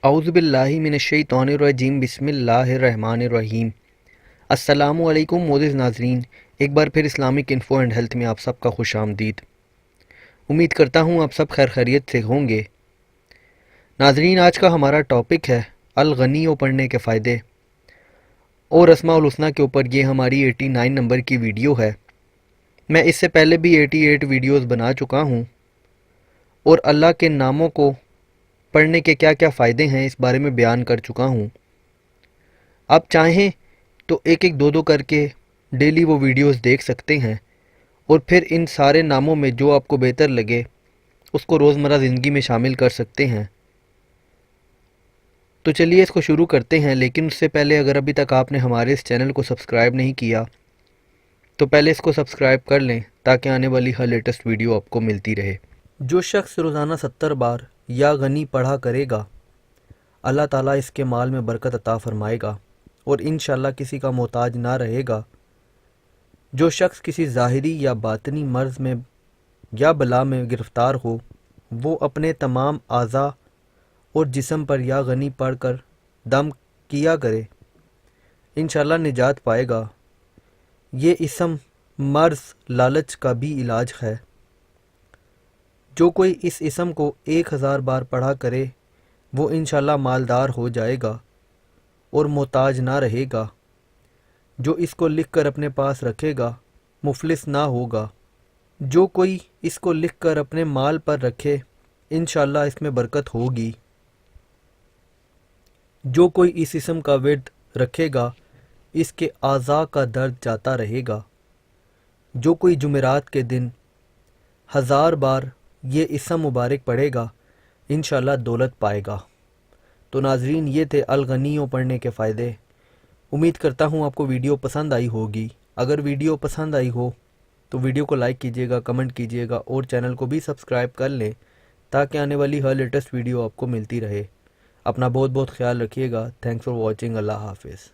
اعوذ باللہ من الشیطان الرجیم بسم اللہ الرحمن الرحیم۔ السلام علیکم معزز ناظرین، ایک بار پھر اسلامک انفو اینڈ ہیلتھ میں آپ سب کا خوش آمدید۔ امید کرتا ہوں آپ سب خیر خیریت سے ہوں گے۔ ناظرین، آج کا ہمارا ٹاپک ہے الغنیوں پڑھنے کے فائدے، اور اسماء الحسنی کے اوپر یہ ہماری 89 نمبر کی ویڈیو ہے۔ میں اس سے پہلے بھی 88 ویڈیوز بنا چکا ہوں، اور اللہ کے ناموں کو پڑھنے کے کیا کیا فائدے ہیں اس بارے میں بیان کر چکا ہوں۔ آپ چاہیں تو ایک ایک دو کر کے ڈیلی وہ ویڈیوز دیکھ سکتے ہیں، اور پھر ان سارے ناموں میں جو آپ کو بہتر لگے اس کو روزمرہ زندگی میں شامل کر سکتے ہیں۔ تو چلیے اس کو شروع کرتے ہیں، لیکن اس سے پہلے اگر ابھی تک آپ نے ہمارے اس چینل کو سبسکرائب نہیں کیا تو پہلے اس کو سبسکرائب کر لیں تاکہ آنے والی ہر لیٹسٹ ویڈیو آپ کو ملتی رہے۔ جو شخص روزانہ 70 بار یا غنی پڑھا کرے گا، اللہ تعالیٰ اس کے مال میں برکت عطا فرمائے گا اور انشاءاللہ کسی کا محتاج نہ رہے گا۔ جو شخص کسی ظاہری یا باطنی مرض میں یا بلا میں گرفتار ہو، وہ اپنے تمام اعضاء اور جسم پر یا غنی پڑھ کر دم کیا کرے، انشاءاللہ نجات پائے گا۔ یہ اسم مرض لالچ کا بھی علاج ہے۔ جو کوئی اس اسم کو 1000 بار پڑھا کرے وہ انشاءاللہ مالدار ہو جائے گا اور محتاج نہ رہے گا۔ جو اس کو لکھ کر اپنے پاس رکھے گا مفلس نہ ہوگا۔ جو کوئی اس کو لکھ کر اپنے مال پر رکھے انشاءاللہ اس میں برکت ہوگی۔ جو کوئی اس اسم کا ورد رکھے گا اس کے اعضاء کا درد جاتا رہے گا۔ جو کوئی جمعرات کے دن 1000 بار یہ اسم مبارک پڑھے گا انشاءاللہ دولت پائے گا۔ تو ناظرین، یہ تھے الغنیوں پڑھنے کے فائدے۔ امید کرتا ہوں آپ کو ویڈیو پسند آئی ہوگی۔ اگر ویڈیو پسند آئی ہو تو ویڈیو کو لائک کیجیے گا، کمنٹ کیجیے گا، اور چینل کو بھی سبسکرائب کر لیں تاکہ آنے والی ہر لیٹسٹ ویڈیو آپ کو ملتی رہے۔ اپنا بہت بہت خیال رکھیے گا۔ Thanks for watching. اللہ حافظ۔